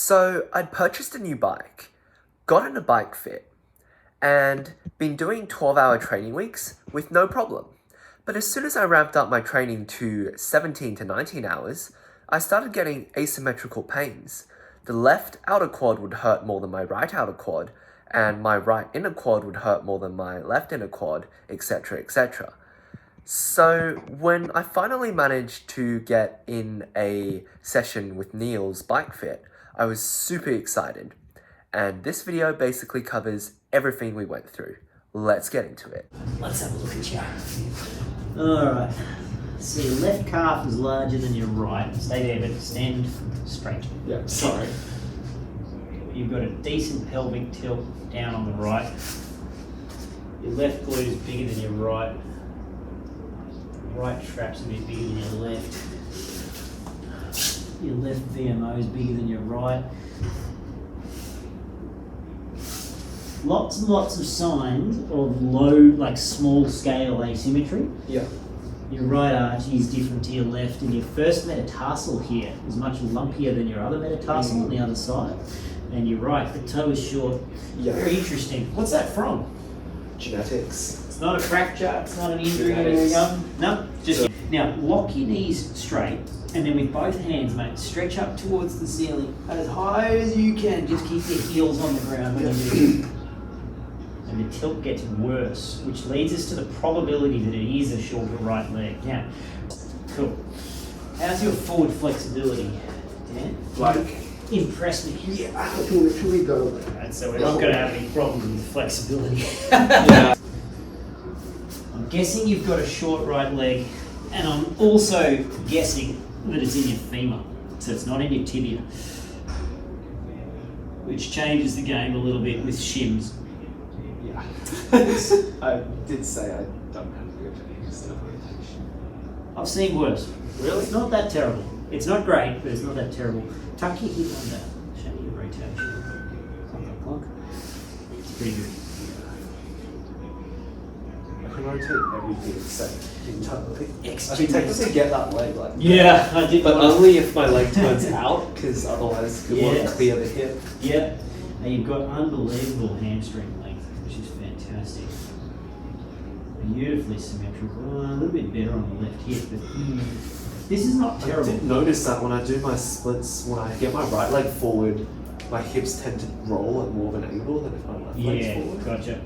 So I'd purchased a new bike, got in a bike fit, and been doing 12-hour training weeks with no problem. But as soon as I ramped up my training to 17 to 19 hours, I started getting asymmetrical pains. The left outer quad would hurt more than my right outer quad, and my right inner quad would hurt more than my left inner quad, etc., etc. So when I finally managed to get in a session with Neil's bike fit, I was super excited. And this video basically covers everything we went through. Let's get into it. Let's have a look at you. Alright, so your left calf is larger than your right. Stay there, but stand straight. Yeah, sorry. You've got a decent pelvic tilt down on the right. Your left glute is bigger than your right. Right trap's a bit bigger than your left. Your left VMO is bigger than your right. Lots and lots of signs of low, like small scale asymmetry. Yeah. Your right arch is different to your left, and your first metatarsal here is much lumpier than your other metatarsal on the other side. And you're right, the toe is short. Yeah. Very interesting. What's that from? Genetics. It's not a fracture, it's not an injury. No, just now lock your knees straight, and then with both hands, mate, stretch up towards the ceiling as high as you can. Just keep your heels on the ground when you do. And the tilt gets worse, which leads us to the probability that it is a shorter right leg. Now, cool. How's your forward flexibility, Dan? Like, impress me. yeah, I can literally go there. Right, so we're not going to have any problems with flexibility. Yeah. I'm guessing you've got a short right leg, and I'm also guessing that it's in your femur, so it's not in your tibia, which changes the game a little bit with shims. Yeah. I did say I don't have good rotation. I've seen worse. Really? It's not that terrible. It's not great, but it's not that terrible. Tuck your hip under. Show me your rotation. Clunk, clunk. It's pretty good. I can rotate everything except internally. I Externally. can technically get that leg like Yeah, I did. but only if my leg turns out, because otherwise it won't clear the hip. Yeah. Now you've got unbelievable hamstring length, which is fantastic. Beautifully symmetrical. A little bit better on the left hip, but this is not terrible. I did notice that when I do my splits, when I get my right leg forward, my hips tend to roll at more of an angle than if my left leg's forward. Gotcha.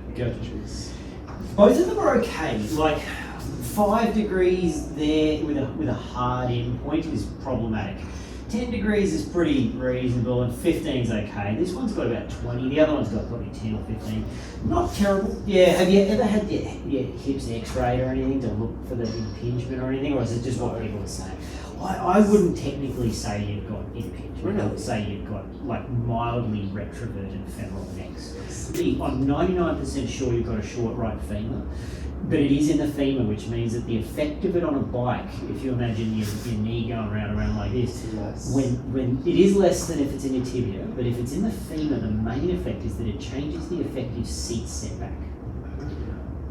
Both of them are okay. Like 5 degrees there with a hard end point is problematic. 10 degrees is pretty reasonable, and 15 is okay. This one's got about 20. The other one's got probably 10 or 15. Not terrible. Yeah. Have you ever had your hips X-rayed or anything to look for the impingement or anything, or is it just what people are saying? I wouldn't technically say you've got impingement. Really? I would say you've got like mildly retroverted femoral necks. I'm 99% sure you've got a short right femur, but it is in the femur, which means that the effect of it on a bike, if you imagine your knee going around like this, when it is less than if it's in your tibia, but if it's in the femur, the main effect is that it changes the effective seat setback,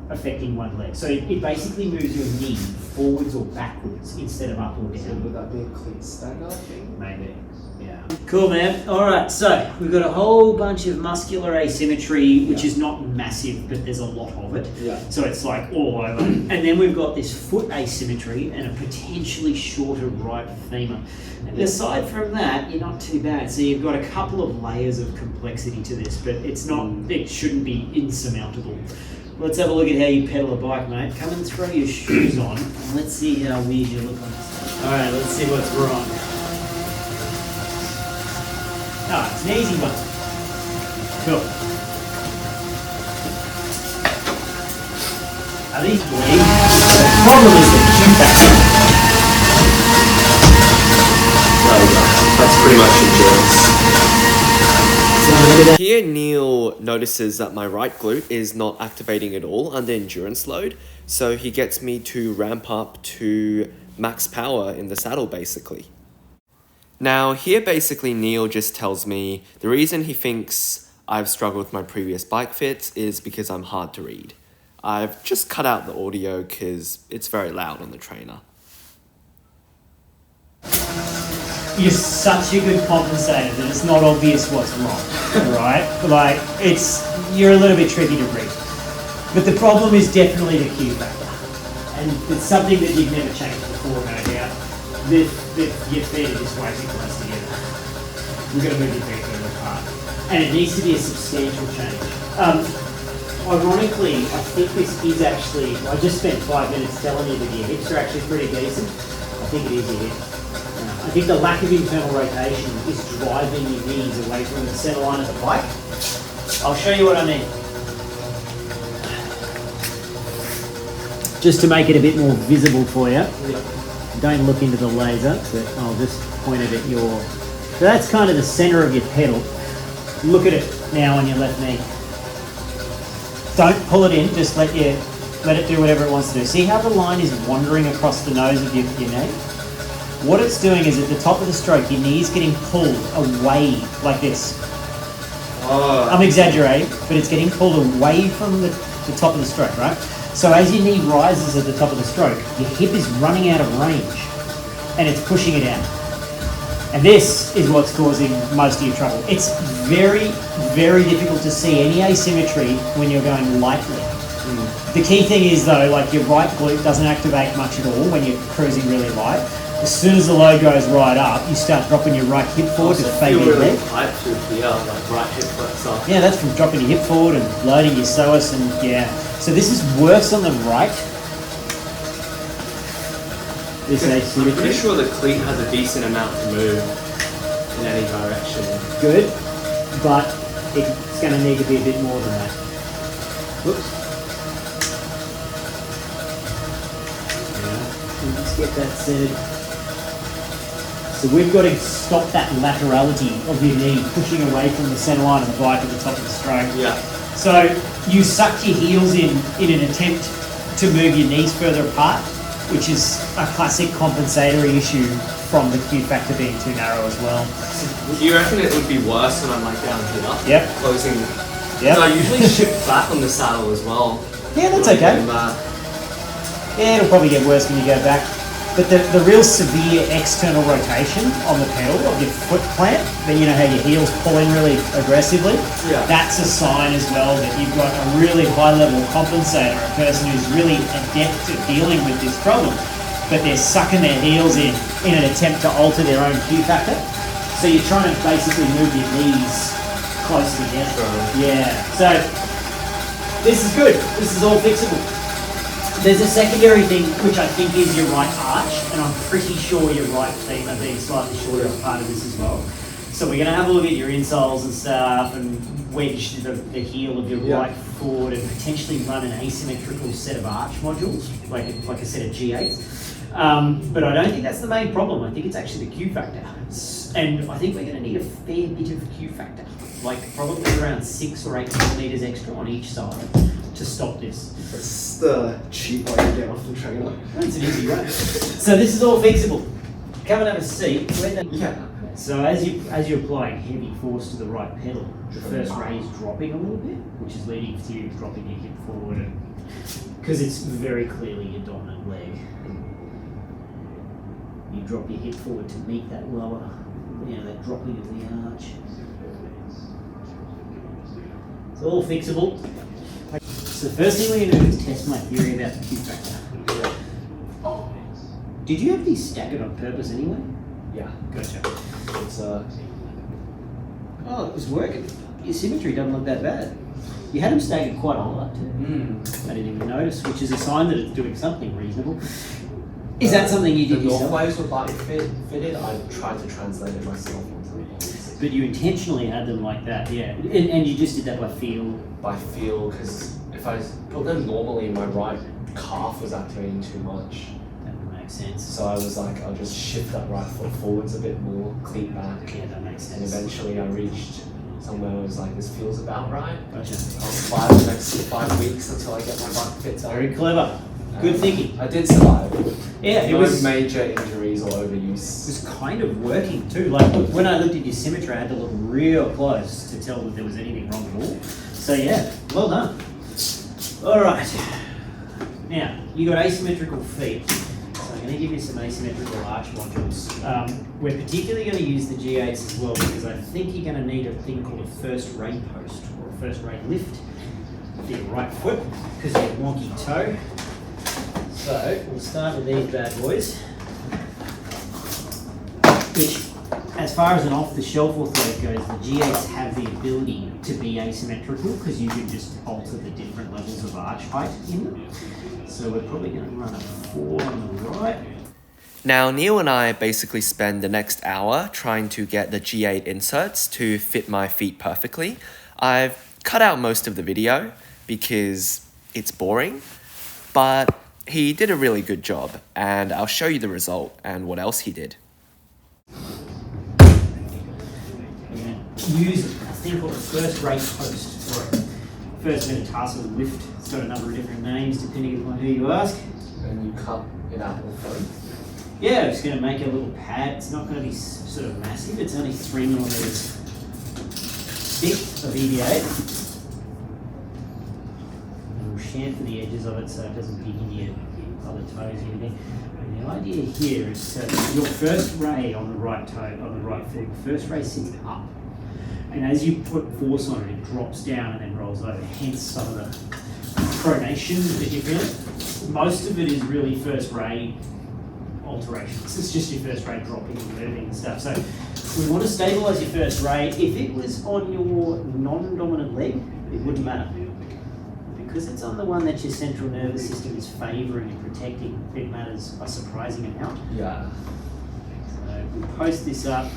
affecting one leg. So it basically moves your knee forwards or backwards instead of up or So down. would that be a clean stagger thing? Maybe. Yeah. Cool, man. All right, so we've got a whole bunch of muscular asymmetry, which is not massive, but there's a lot of it. Yeah. So it's like all over. And then we've got this foot asymmetry and a potentially shorter right femur. And aside from that, you're not too bad. So you've got a couple of layers of complexity to this, but it's not. It shouldn't be insurmountable. Let's have a look at how you pedal a bike, mate. Come and throw your shoes on, and let's see how weird you look on this. All right, let's see what's wrong. Ah, it's an easy one. Cool. Are these bleeding? The problem is the kickback. That's pretty much endurance. Here Neil notices that my right glute is not activating at all under endurance load, so he gets me to ramp up to max power in the saddle basically. Now here basically Neil just tells me the reason he thinks I've struggled with my previous bike fits is because I'm hard to read. I've just cut out the audio because it's very loud on the trainer. you're such a good compensator that it's not obvious what's wrong, right? Like, you're a little bit tricky to read. But the problem is definitely the Q factor. And it's something that you've never changed before, no doubt. Your feet are just way too close together. We're going to move your feet further apart. And it needs to be a substantial change. Ironically, I think this is actually, I just spent 5 minutes telling you that your hips are actually pretty decent. I think it is your hip. I think the lack of internal rotation is driving your knees away from the center line of the bike. I'll show you what I mean. Just to make it a bit more visible for you. Don't look into the laser, but I'll just point it at so that's kind of the center of your pedal. Look at it now on your left knee. Don't pull it in, just let it do whatever it wants to do. See how the line is wandering across the nose of your knee? What it's doing is at the top of the stroke, your knee is getting pulled away like this. Oh. I'm exaggerating, but it's getting pulled away from the top of the stroke, right? So as your knee rises at the top of the stroke, your hip is running out of range and it's pushing it out. And this is what's causing most of your trouble. It's very, very difficult to see any asymmetry when you're going lightly. The key thing is though, like your right glute doesn't activate much at all when you're cruising really light. As soon as the load goes right up, you start dropping your right hip forward to fade your leg. Tight through here, like right hip flexor. Yeah, that's from dropping your hip forward and loading your psoas and yeah. So this is worse on the right. This asymmetry. I'm pretty sure the cleat has a decent amount to move in any direction. Good, but it's going to need to be a bit more than that. Whoops. Yeah, let's get that centered. So we've got to stop that laterality of your knee pushing away from the center line of the bike at the top of the stroke. Yeah. So you suck your heels in an attempt to move your knees further apart, which is a classic compensatory issue from the Q factor being too narrow as well. Do you reckon it would be worse when I'm like down here? Yep. Closing. Yep. So I usually shift back on the saddle as well. Yeah, that's okay. Yeah, it'll probably get worse when you go back. But the real severe external rotation on the pedal of your foot plant, then you know how your heels pull in really aggressively? Yeah. That's a sign as well that you've got a really high level compensator, a person who's really adept at dealing with this problem. But they're sucking their heels in an attempt to alter their own Q factor. So you're trying to basically move your knees close together. Sure. Yeah. So this is good. This is all fixable. There's a secondary thing which I think is your right arch, and I'm pretty sure your right feet are being slightly shorter as part of this as well. So we're going to have a look at your insoles and stuff and wedge the heel of your right forward and potentially run an asymmetrical set of arch modules, like a set of G8s. But I don't think that's the main problem. I think it's actually the Q factor. And I think we're going to need a fair bit of Q factor, like probably around 6 or 8 millimeters extra on each side to stop this. It's the cheap way to get off the trainer. That's an easy way. So this is all fixable. Come and have a seat. Yeah. So as you're applying heavy force to the right pedal, the first ray is dropping a little bit, which is leading to you dropping your hip forward, because it's very clearly your dominant leg. You drop your hip forward to meet that lower, that dropping of the arch. It's all fixable. So the first thing we're going to do is test my theory about the Q factor. Did you have these staggered on purpose anyway? Yeah. Gotcha. It's Oh, it was working. Your symmetry doesn't look that bad. You had them staggered quite a lot too. I didn't even notice, which is a sign that it's doing something reasonable. Is that something you did the yourself? north waves were bike fitted. I tried to translate it myself onto the boards. But you intentionally had them like that, yeah. And you just did that by feel. By feel, because if I put them normally, my right calf was activating too much. That would make sense. So I was like, I'll just shift that right foot forwards a bit more, cleat back. Yeah, that makes And sense. eventually I reached somewhere where I was like, this feels about right. Gotcha. I'll survive the next 5 weeks until I get my bike fit up. Very clever. Good thinking. I did survive. Yeah, it No was major injuries or overuse. kind of working too. Like when I looked at your symmetry, I had to look real close to tell that there was anything wrong at all. So yeah, well done. All right. Now you got asymmetrical feet. So I'm going going to give you some asymmetrical arch modules. We're particularly going to use the G8s as well because I think you're going to need a thing called a first rate post or a first rate lift for your right foot because of your wonky toe. So we'll start with these bad boys, which as far as an off-the-shelf orthotic goes, the G8s have the ability to be asymmetrical because you can just alter the different levels of arch height in them. So we're probably going to run a 4 on the right. Now, Neil and I basically spend the next hour trying to get the G8 inserts to fit my feet perfectly. I've cut out most of the video because it's boring, but he did a really good job, and I'll show you the result and what else he did. Use a thing called a first rate post or a first metatarsal lift. It's got a number of different names depending upon who you ask. And you cut it out with the phone. Yeah, I'm just going to make a little pad. It's not going to be sort of massive. It's only 3 millimeters thick of EVA. And we'll chamfer the edges of it so it doesn't dig into your other toes or anything. And the idea here is your first ray on the right toe, on the right foot, the first ray sits up. And as you put force on it, it drops down and then rolls over, hence some of the pronation that you feel. Most of it is really first ray alterations. It's just your first ray dropping and moving and stuff. So we want to stabilise your first ray. If it was on your non-dominant leg, it wouldn't matter. Because it's on the one that your central nervous system is favouring and protecting, it matters a surprising amount. Yeah. So we post this up.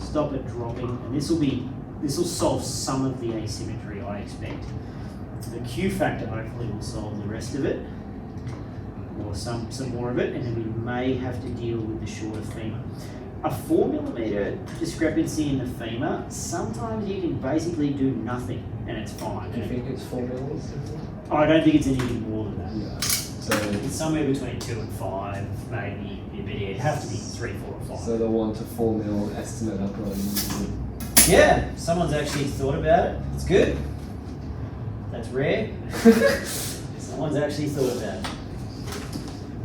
Stop it dropping, and this will solve some of the asymmetry I expect. The Q factor hopefully will solve the rest of it, or some more of it, and then we may have to deal with the shorter femur. A 4 millimeter discrepancy in the femur, sometimes you can basically do nothing and it's fine. Do you think it's 4 mils? I don't think it's anything more than that. Yeah. So It's somewhere between 2 and 5, maybe a bit. It'd have to be 3, 4, or 5. So the 1 to 4 mil estimate up on. Yeah, someone's actually thought about it. It's good. That's rare. Someone's actually thought about it.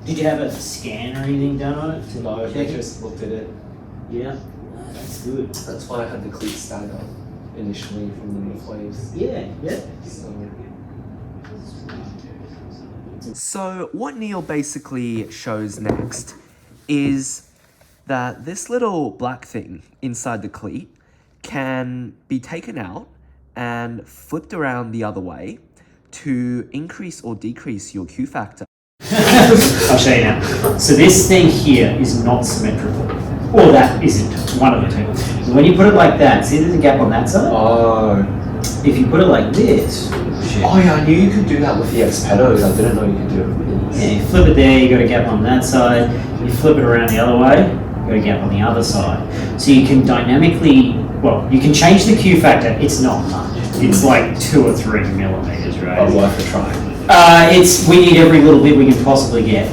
Did you have a scan or anything done on it? No, I check it? just looked at it. Yeah, that's good. That's why I had the cleat stagger initially from the mid waves. Yeah, yeah. So what Neil basically shows next is that this little black thing inside the cleat can be taken out and flipped around the other way to increase or decrease your Q factor. I'll show you now. So this thing here is not symmetrical. Or that isn't. One of the two. So when you put it like that, see there's a gap on that side? Oh. If you put it like this, Oh yeah, I knew you could do that with the X-Pedos. I didn't know you could do it with these. yeah, you flip it there, you got a gap on that side. You flip it around the other way, you got a gap on the other side. So you can dynamically, well, you can change the Q factor. It's not much. It's like 2 or 3 millimeters, right? Oh, worth a try. We need every little bit we can possibly get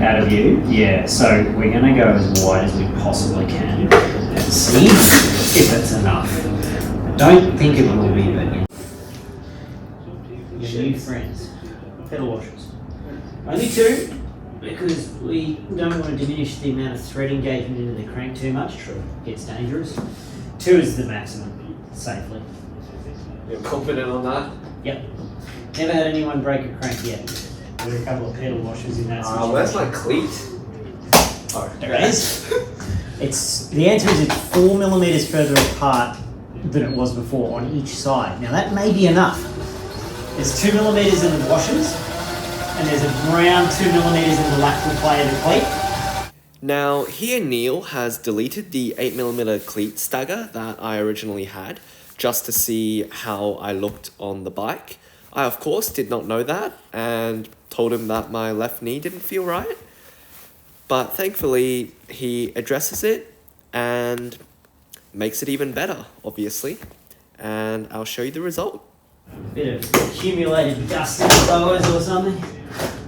out of you. Yeah, so we're gonna go as wide as we possibly can and see if it's enough. I don't think it will be, but your new friends, pedal washers. Only 2, because we don't want to diminish the amount of thread engagement into the crank too much. True. It gets dangerous. 2 is the maximum, safely. You're confident on that? Yep. Never had anyone break a crank yet. There are a couple of pedal washers in that situation. Where's my cleat? Oh, There it is. The answer is it's 4 millimeters further apart than it was before on each side. Now that may be enough. There's 2 millimeters in the washers, and there's around 2 millimeters in the lateral play of the cleat. Now, here Neil has deleted the 8mm cleat stagger that I originally had, just to see how I looked on the bike. I, of course, did not know that, and told him that my left knee didn't feel right. But thankfully, he addresses it and makes it even better, obviously. And I'll show you the result. Bit of accumulated dust in the blowers or something.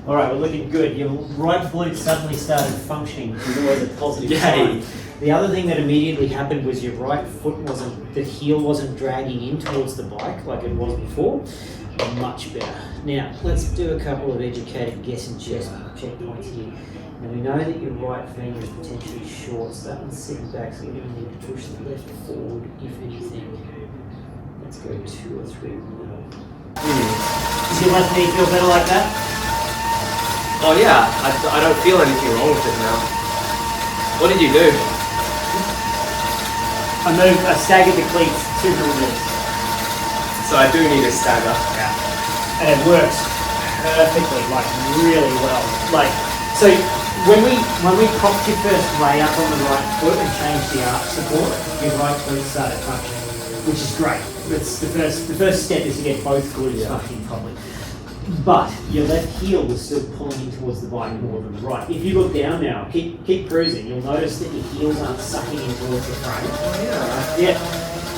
All right, we're looking good. Your right glute suddenly started functioning, which is always a positive sign. The other thing that immediately happened was your right foot wasn't, the heel wasn't dragging in towards the bike like it was before. Much better. Now, let's do a couple of educated guess and checkpoints here. Now we know that your right finger is potentially short, so that one's sitting back, so we're going to need to push the left forward, if anything. Let's go 2 or 3 more. Does your left knee feel better like that? Oh yeah, I don't feel anything wrong with it now. What did you do? I staggered the cleats 2 millimeters. So I do need a stagger. Yeah. And it works perfectly, like really well. Like, so when we propped your first way up on the right foot and changed the arch support, your right glute started functioning, which is great. It's the first step is to get both glutes functioning properly. But your left heel was still pulling in towards the bike more than the right. If you look down now, keep cruising, you'll notice that your heels aren't sucking in towards the frame. Oh Yeah.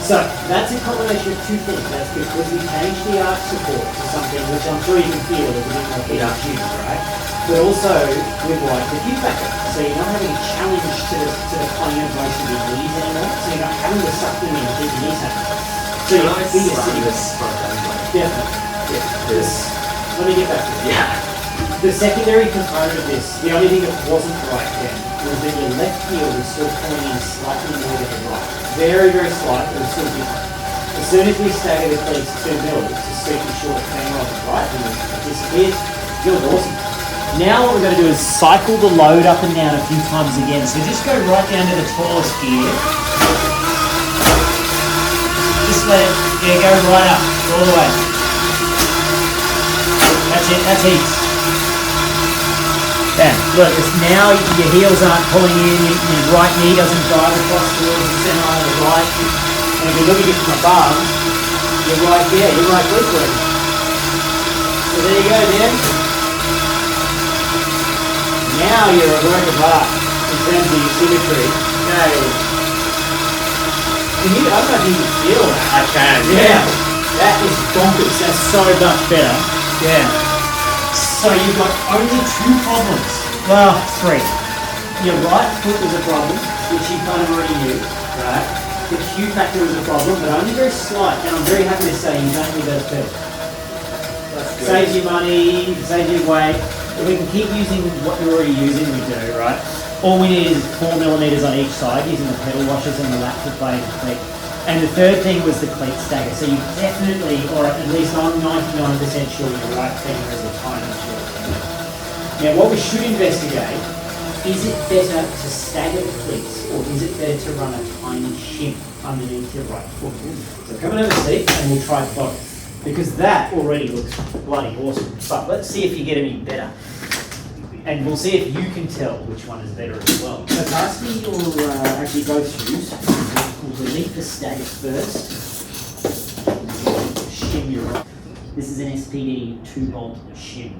So that's a combination of 2 things. That's because we changed the arch support to something which I'm sure you can feel is a bit more head right? But also with like the hip factor. So you're not having a challenge to the playing of most of your knees anymore. So you're not having to suck them in and keep your knees happy. So you're sitting this front end. definitely. Yeah. Let me get back to it. Yeah. The secondary component of this, the only thing that wasn't right then, was that your left heel was still pulling in slightly more than the right. Very, very slight, but it was still different. As soon as we stagger the cleats 2 mils to suit the short femur on the right, and it disappears, feels awesome. Now what we're going to do is cycle the load up and down a few times again. So just go right down to the tallest gear. Just let it, go right up, all the way. That's it, that's heaps. Yeah, look, it's now your heels aren't pulling in, your right knee doesn't drive across towards the centre on the right. And if you look at it from above, your right glute's working. So there you go, Dan. Now you're a work of art in terms of your symmetry. Okay. I don't know if you can feel that. I can. Yeah. That is bonkers. That's so much better. Yeah. So you've got only 2 problems. Well, 3. Your right foot was a problem, which you kind of already knew, right? The Q factor was a problem, but only very slight, and I'm very happy to say you don't need those 2. Saves you money, saves you weight. If we can keep using what you're already using, we do, right? All we need is 4 millimeters on each side using the pedal washers and the lateral blade and cleat. And the third thing was the cleat stagger. So you definitely, or at least I'm 99% sure your right finger is a tiny short. Now what we should investigate, is it better to stagger the cleats or is it better to run a tiny shim underneath your right foot? So come and have a seat and we'll try both. Because that already looks bloody awesome. But let's see if you get any better. And we'll see if you can tell which one is better as well. So pass me your, actually both shoes. We'll delete the stagger first. Shim your right. This is an SPD 2-bolt shim.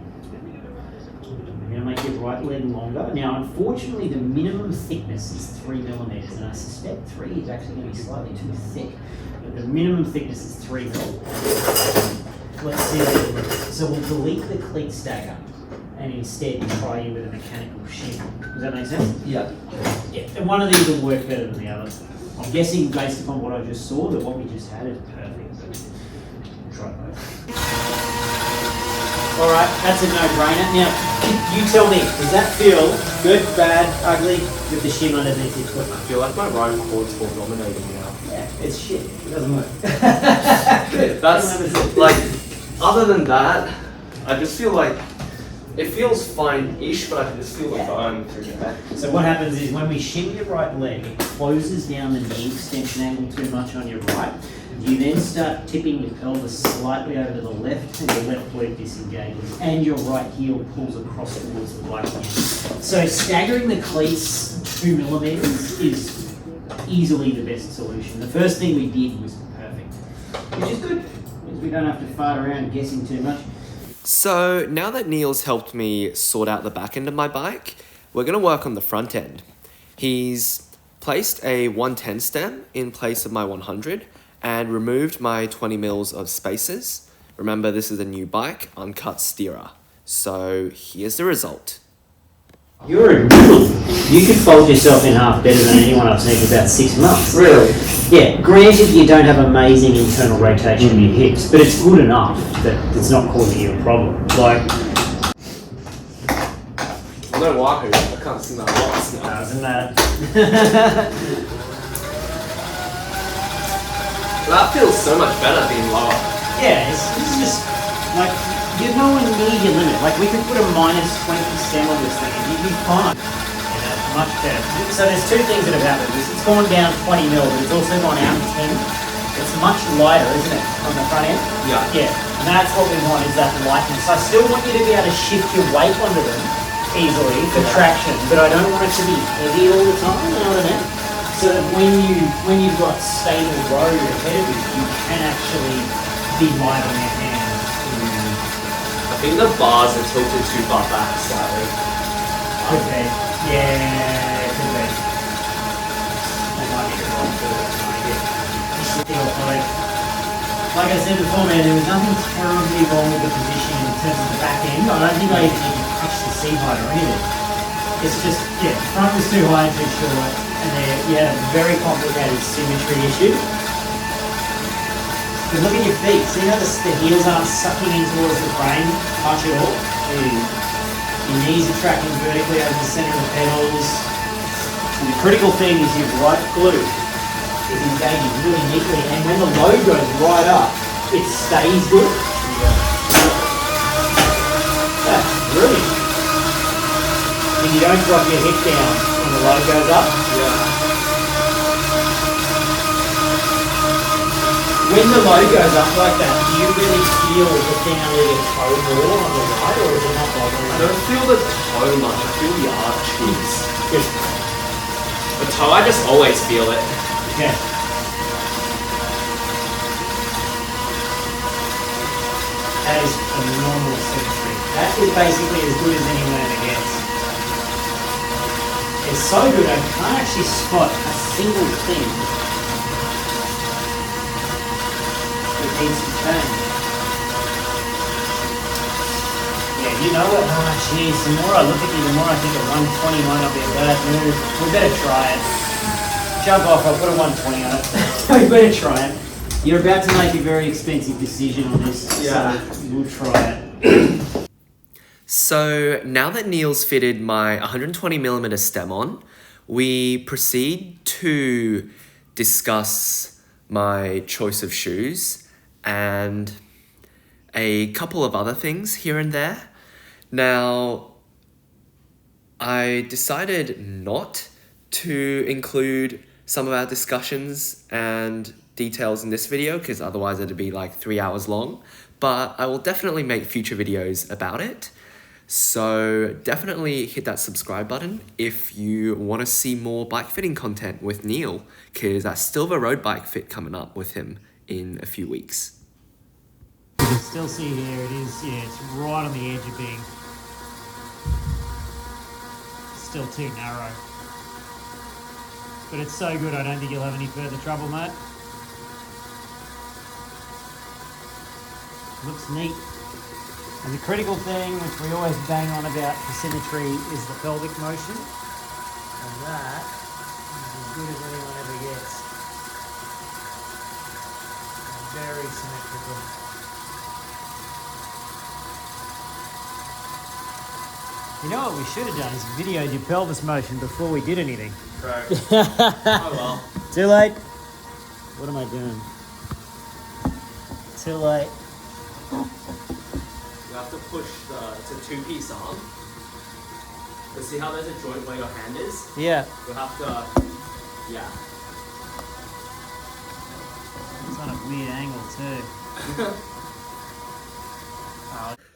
We're going to make your right leg longer. Now, unfortunately, the minimum thickness is 3 millimeters, and I suspect 3 is actually going to be slightly too thick. But the minimum thickness is 3 mil. Let's see how it works. So we'll delete the cleat stagger and instead try you with a mechanical shim. Does that make sense? Yeah. Yeah. And one of these will work better than the other. I'm guessing based upon what I just saw that what we just had is perfect. But we'll try both. Alright, that's a no-brainer. Now, you tell me, does that feel good, bad, ugly with the shim underneath your foot? I feel like my right quad's more dominating now. Yeah, it's shit. It doesn't work. That's like, other than that, I just feel like it feels fine-ish, but I can just feel the bone through there. So what happens is when we shim your right leg, it closes down the knee extension angle too much on your right. You then start tipping your pelvis slightly over to the left and your left glute disengages and your right heel pulls across towards the right hand. So staggering the cleats 2 millimeters is easily the best solution. The first thing we did was perfect, which is good because we don't have to fart around guessing too much. So now that Neil's helped me sort out the back end of my bike, we're going to work on the front end. He's placed a 110 stem in place of my 100 and removed my 20 mils of spacers. Remember, this is a new bike, uncut steerer. So here's the result. You're a noodle. You could fold yourself in half better than anyone I've seen for about 6 months. Really? Yeah, granted you don't have amazing internal rotation in your hips, but it's good enough that it's not causing you a problem. Like, No wahoo. I can't see my box now. doesn't matter. That feels so much better being lower. Yeah, it's just like you're nowhere near your limit. Like we could put a minus 20% on this thing and you'd be fine. Yeah, much better. So there's two things that have happened. It's gone down 20 mil, but it's also gone out 10. It's much lighter, isn't it, on the front end? Yeah. Yeah, and that's what we want, is that lightness. I still want you to be able to shift your weight onto them easily for traction, but I don't want it to be heavy all the time, you know what I mean? So that when you've got stable road ahead of you, you can actually be light on your hands. I think the bars are tilted too far back slightly. Could be. Yeah, could be. They might need to roll forward, maybe. You should feel like I said before, man, there was nothing terribly wrong with the position in terms of the back end. I don't think I even need to touch the seat height or anything. It's just, yeah, the front was too high and too short, and there you had a very complicated symmetry issue. But look at your feet. See how the heels aren't sucking in towards the frame much at all? Your knees are tracking vertically over the centre of the pedals. And the critical thing is your right glute is engaging really neatly, and when the load goes right up, it stays good. That's brilliant. And you don't drop your hip down when the load goes up. Yeah. When the load goes up like that, do you really feel the thing under your toe more on the right, or is it not bothering I you? don't feel the toe much. I feel the arches. Good. The toe, I just always feel it. Yeah. That is a normal symmetry. That is basically as good as anyone ever gets. It's so good I can't actually spot a single thing that needs to change. Yeah, you know what? Oh, geez, the more I look at you, the more I think a 120 might not be a bad move. We better try it. Jump off, I'll put a 120 on it. We better try it. You're about to make a very expensive decision on this, Yeah. so we'll try it. So now that Neil's fitted my 120mm stem on, we proceed to discuss my choice of shoes and a couple of other things here and there. Now, I decided not to include some of our discussions and details in this video because otherwise it'd be like 3 hours long, but I will definitely make future videos about it. So definitely hit that subscribe button if you want to see more bike fitting content with Neil, because that's still the road bike fit coming up with him in a few weeks. You can still see here, it is, yeah, it's right on the edge of being still too narrow. But it's so good, I don't think you'll have any further trouble, mate. Looks neat. And the critical thing, which we always bang on about for symmetry, is the pelvic motion. And that is as good as anyone ever gets. Very symmetrical. You know what we should have done is videoed your pelvis motion before we did anything. Right. Oh well. Too late. What am I doing? Too late. You have to push it's a two-piece arm. But see how there's a joint where your hand is? Yeah. You'll have to, yeah. It's on a weird angle too.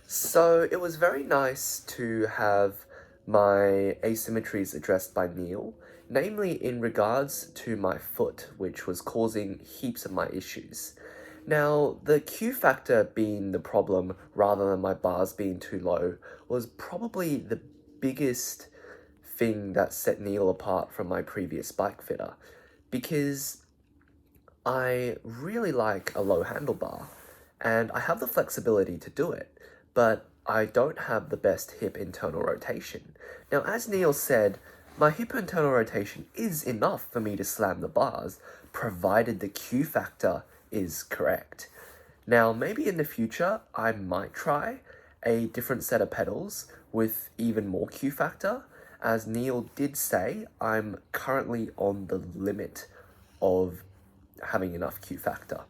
So it was very nice to have my asymmetries addressed by Neil, namely in regards to my foot, which was causing heaps of my issues. Now, the Q factor being the problem rather than my bars being too low was probably the biggest thing that set Neil apart from my previous bike fitter, because I really like a low handlebar and I have the flexibility to do it, but I don't have the best hip internal rotation. Now, as Neil said, my hip internal rotation is enough for me to slam the bars, provided the Q factor is correct. Now, maybe in the future, I might try a different set of pedals with even more Q factor. As Neil did say, I'm currently on the limit of having enough Q factor.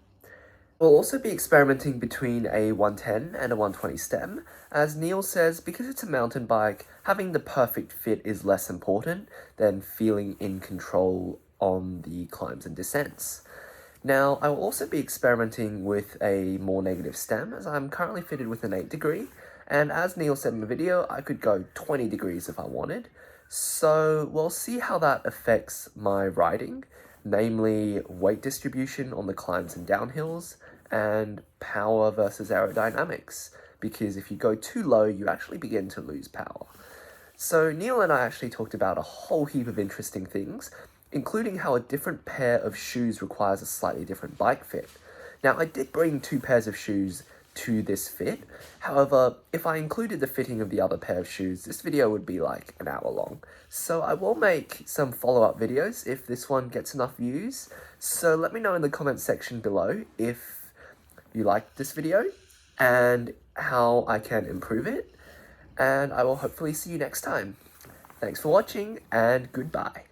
We'll also be experimenting between a 110 and a 120 stem. As Neil says, because it's a mountain bike, having the perfect fit is less important than feeling in control on the climbs and descents. Now, I will also be experimenting with a more negative stem, as I'm currently fitted with an 8 degree, and as Neil said in the video, I could go 20 degrees if I wanted. So we'll see how that affects my riding, namely weight distribution on the climbs and downhills, and power versus aerodynamics, because if you go too low, you actually begin to lose power. So Neil and I actually talked about a whole heap of interesting things, including how a different pair of shoes requires a slightly different bike fit. Now, I did bring 2 pairs of shoes to this fit. However, if I included the fitting of the other pair of shoes, this video would be like an hour long. So I will make some follow-up videos if this one gets enough views. So let me know in the comments section below if you liked this video and how I can improve it. And I will hopefully see you next time. Thanks for watching and goodbye.